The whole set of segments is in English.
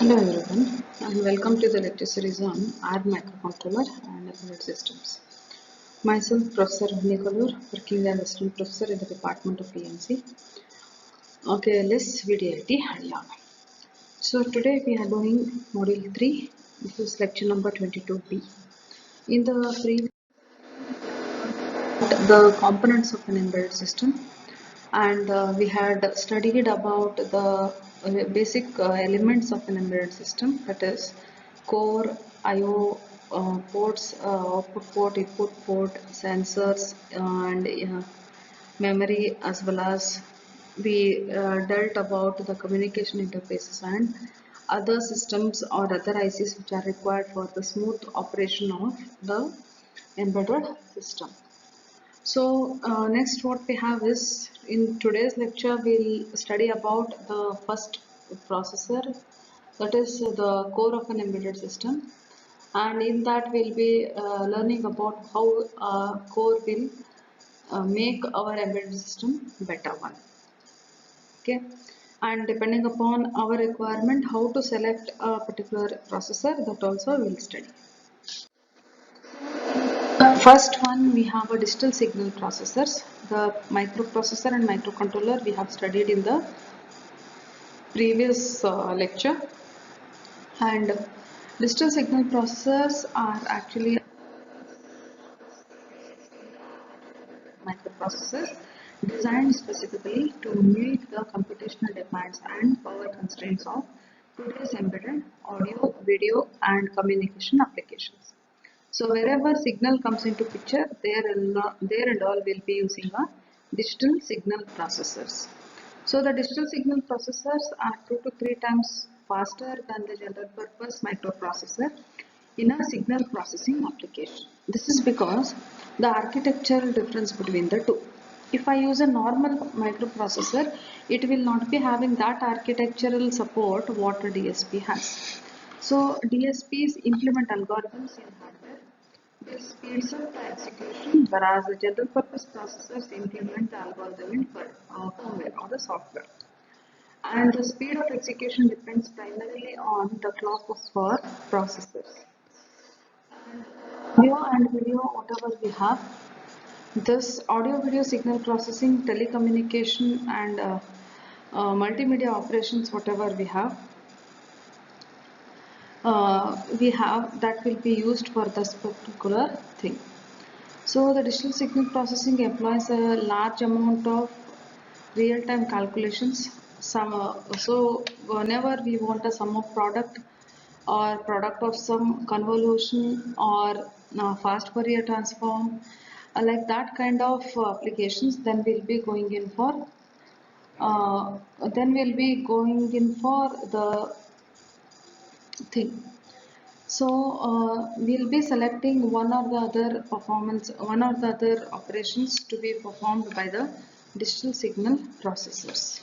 Hello everyone and welcome to the lecture series on R Microcontroller and Embedded Systems. Myself Professor Rohini Kallur, working as Assistant Professor in the Department of PNC. Okay, let's video IT Haryana. So today we are doing Module 3. This is lecture number 22B. In the previous the components of an embedded system and we had studied about the basic elements of an embedded system, that is core, IO ports, output port, input port, sensors and memory, as well as we dealt about the communication interfaces and other systems or other ICs which are required for the smooth operation of the embedded system. So next what we have is, in today's lecture we'll study about the first processor, that is the core of an embedded system, and in that we'll be learning about how core will make our embedded system better one. Okay, and depending upon our requirement how to select a particular processor, that also we'll study. First one, we have a digital signal processors. The microprocessor and microcontroller we have studied in the previous lecture, and digital signal processors are actually microprocessors designed specifically to meet the computational demands and power constraints of today's embedded audio, video and communication applications. So wherever signal comes into picture, there and all will be using a digital signal processors. So the digital signal processors are 2 to 3 times faster than the general purpose microprocessor in a signal processing application. This is because the architectural difference between the two. If I use a normal microprocessor, it will not be having that architectural support what a DSP has. So DSPs implement algorithms in hardware. This speeds up the execution, whereas the general purpose processors implement the algorithm in firmware or the software. And the speed of execution depends primarily on the clock of our processors. Audio and video, whatever we have, this audio video signal processing, telecommunication and multimedia operations, whatever we have that will be used for this particular thing. So the digital signal processing employs a large amount of real-time calculations. So whenever we want a sum of product or product of some convolution or fast Fourier transform, like that kind of applications, then we'll be going in for the thing. So we'll be selecting one or the other operations to be performed by the digital signal processors.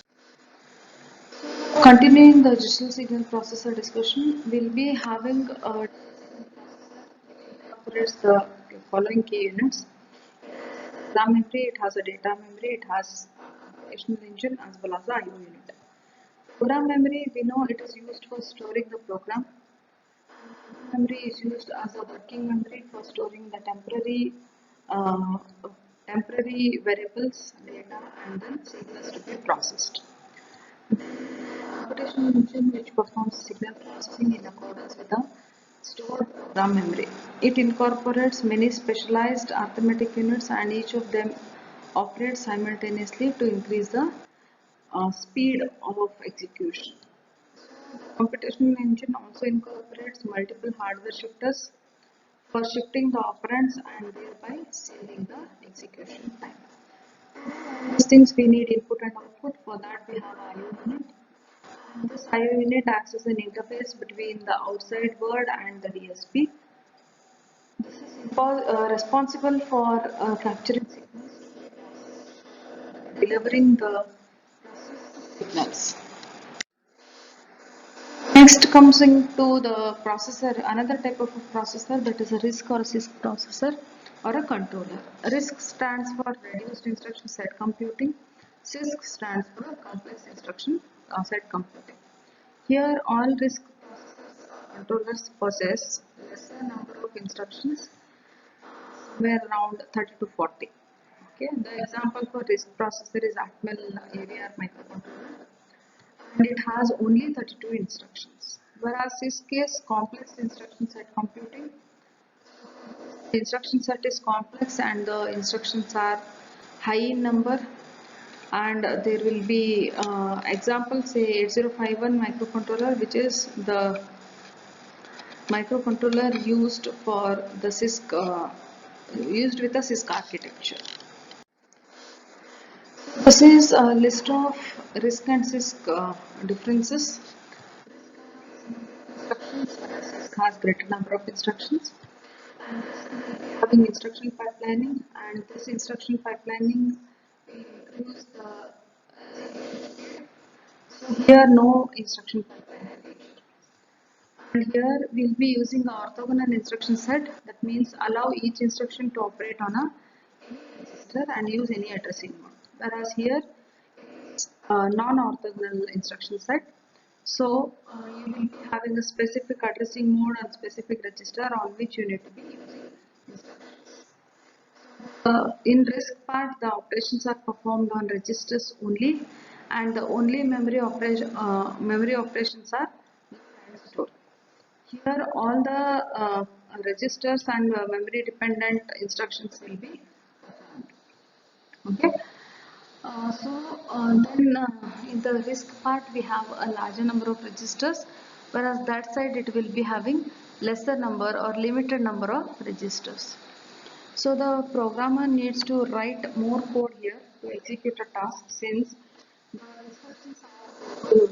Continuing the digital signal processor discussion, we'll be having operates the following key units. RAM memory, it has a data memory, it has computational engine as well as the IO unit. Program memory, we know it is used for storing the program. Memory is used as a working memory for storing the temporary variables, data, and then signals to be processed. Computational engine which performs signal processing in accordance with the stored program memory. It incorporates many specialized arithmetic units and each of them operates simultaneously to increase the speed of execution. Computational engine also incorporates multiple hardware shifters for shifting the operands and thereby saving the execution time. These things we need input and output. For that we have IO unit. And this IO unit acts as an interface between the outside world and the DSP. This is responsible for capturing signals, delivering the signals. Next comes into the processor, another type of a processor, that is a RISC or a CISC processor or a controller. RISC stands for Reduced Instruction Set Computing. CISC stands for Complex Instruction Set Computing. Here all RISC microcontrollers possess lesser number of instructions, somewhere around 30 to 40. Okay, the example for RISC processor is Atmel AVR microcontroller, and it has only 32 instructions. Whereas CISC is complex instruction set computing. The instruction set is complex and the instructions are high in number, and there will be example, say 8051 microcontroller, which is the microcontroller used for the CISC, used with the CISC architecture. This is a list of RISC and CISC differences. Instructions, CISC has greater number of instructions, and having instruction pipelining, and this instruction pipelining includes the, so here no instruction pipelining. And here we'll be using the orthogonal instruction set. That means allow each instruction to operate on a register and use any addressing mode. Whereas here it's a non-orthogonal instruction set. So you will be having a specific addressing mode and specific register on which you need to be using instructions. In RISC part, the operations are performed on registers only, and the only memory operations are stored. Here all the registers and memory dependent instructions will be performed. Okay. Then in the RISC part we have a larger number of registers, whereas that side it will be having lesser number or limited number of registers. So the programmer needs to write more code here to execute a task, since the instructions are,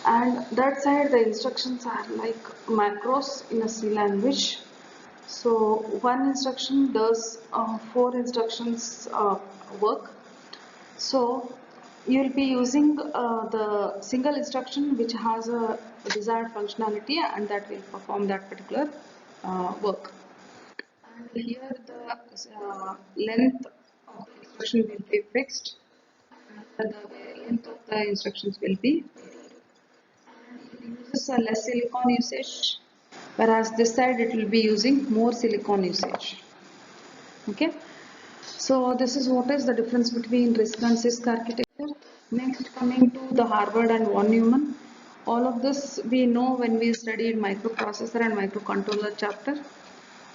and that side the instructions are like macros in a C language. So one instruction does 4 instructions work. So you will be using the single instruction which has a desired functionality, and that will perform that particular work. And here the length of the instruction will be fixed, and the length of the instructions will be varied. It uses a less silicon usage, whereas this side it will be using more silicon usage. Okay, so this is what is the difference between RISC and CISC architecture. Next, coming to the Harvard and von Neumann. All of this we know when we studied microprocessor and microcontroller chapter,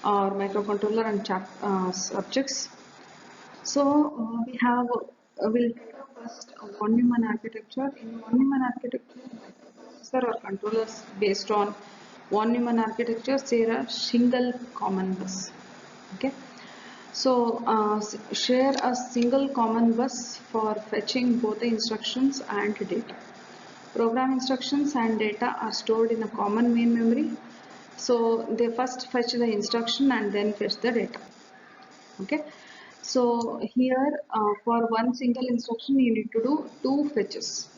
or microcontroller and subjects. So we have we'll take up first von Neumann architecture. In von Neumann architecture, microprocessor or controllers based on von Neumann architecture share a single common bus. Okay. So share a single common bus for fetching both the instructions and data. Program instructions and data are stored in a common main memory. So they first fetch the instruction and then fetch the data. Okay. So here for one single instruction you need to do 2 fetches.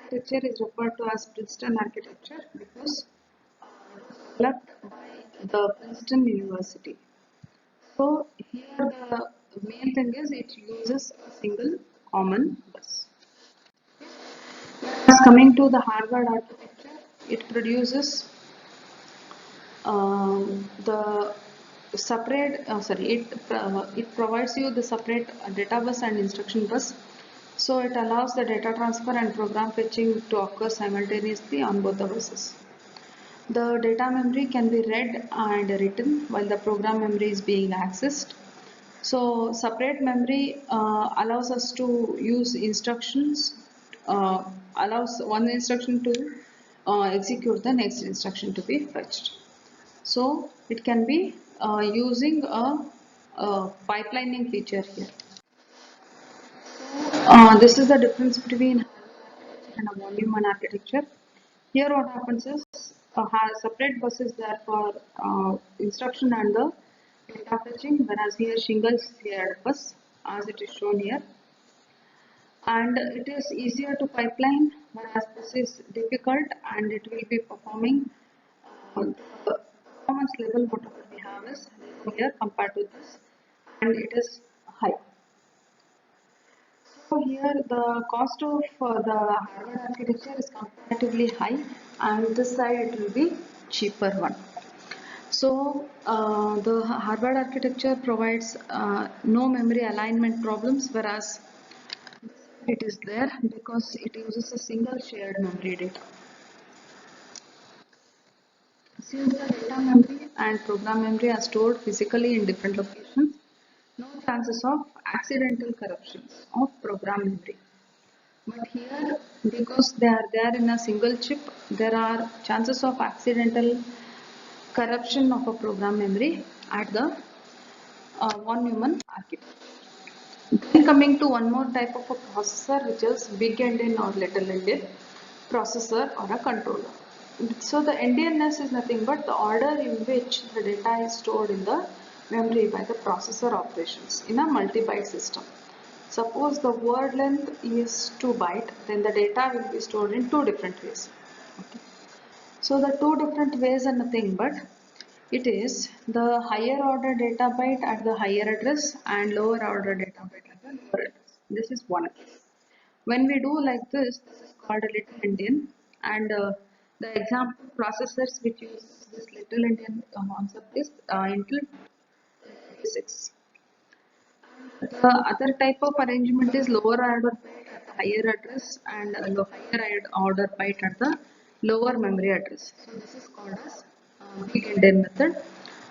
Architecture is referred to as Princeton architecture because it was developed by the Princeton University. So here the main thing is it uses a single common bus. Coming to the Harvard architecture, it produces the separate, it provides you the separate data bus and instruction bus. So it allows the data transfer and program fetching to occur simultaneously on both the buses. The data memory can be read and written while the program memory is being accessed. So separate memory allows us to use instructions, allows one instruction to execute the next instruction to be fetched. So it can be using a pipelining feature here. This is the difference between and a von Neumann architecture. Here what happens is separate bus is there for instruction and the data fetching, whereas here single shared bus as it is shown here. And it is easier to pipeline, whereas this is difficult and it will be performing the performance level whatever we have is low here compared to this, and it is high. So here the cost of the Harvard architecture is comparatively high, and this side it will be cheaper one. So the Harvard architecture provides no memory alignment problems, whereas it is there because it uses a single shared memory data. Since the data memory and program memory are stored physically in different locations, no chances of accidental corruptions of program memory. But here, because they are there in a single chip, there are chances of accidental corruption of a program memory at the von Neumann architecture. Then coming to one more type of a processor, which is big endian or little endian processor or a controller. So the endianness is nothing but the order in which the data is stored in the memory by the processor operations in a multi-byte system. Suppose the word length is 2 byte, then the data will be stored in two different ways. Okay. So the two different ways are nothing but it is the higher order data byte at the higher address and lower order data byte at the lower address. This is one case. When we do like this is called a little endian, and the example processors which use this little endian concept is Intel 6. The other type of arrangement is lower order byte at the higher address and higher order byte at the lower memory address. So this is called as big endian method,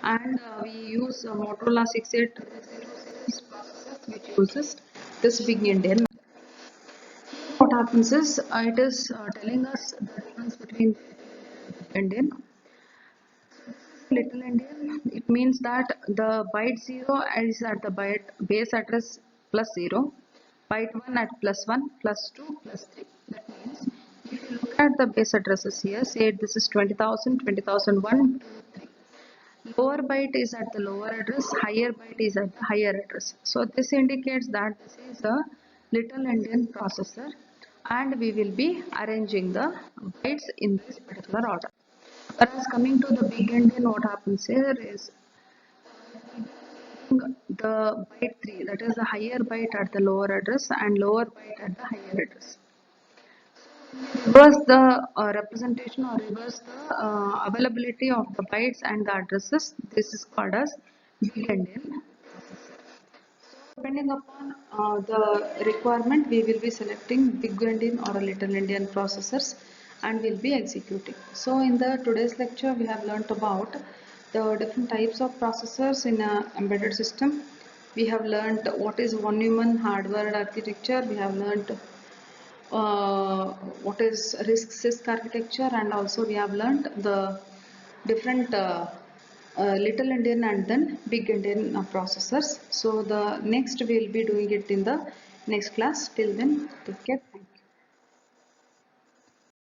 and we use Motorola 6806 processors which uses this big endian method. What happens is it is telling us the difference between endian. Little endian, it means that the byte 0 is at the byte base address plus 0, byte 1 at plus 1, plus 2, plus 3. That means if you look at the base addresses here, say this is 20,000, 20,001, 3. Lower byte is at the lower address, higher byte is at the higher address. So this indicates that this is a little endian processor, and we will be arranging the bytes in this particular order. Whereas coming to the big endian, what happens here is the byte 3, that is the higher byte at the lower address and lower byte at the higher address. Reverse the representation or reverse the availability of the bytes and the addresses. This is called as big endian. Depending upon the requirement, we will be selecting big endian or a little endian processors and will be executing. So in the today's lecture, we have learnt about the different types of processors in a embedded system. We have learnt what is von Neumann hardware architecture. We have learnt what is RISC architecture, and also we have learnt the different little endian and then big endian processors. So the next we will be doing it in the next class. Till then, take care.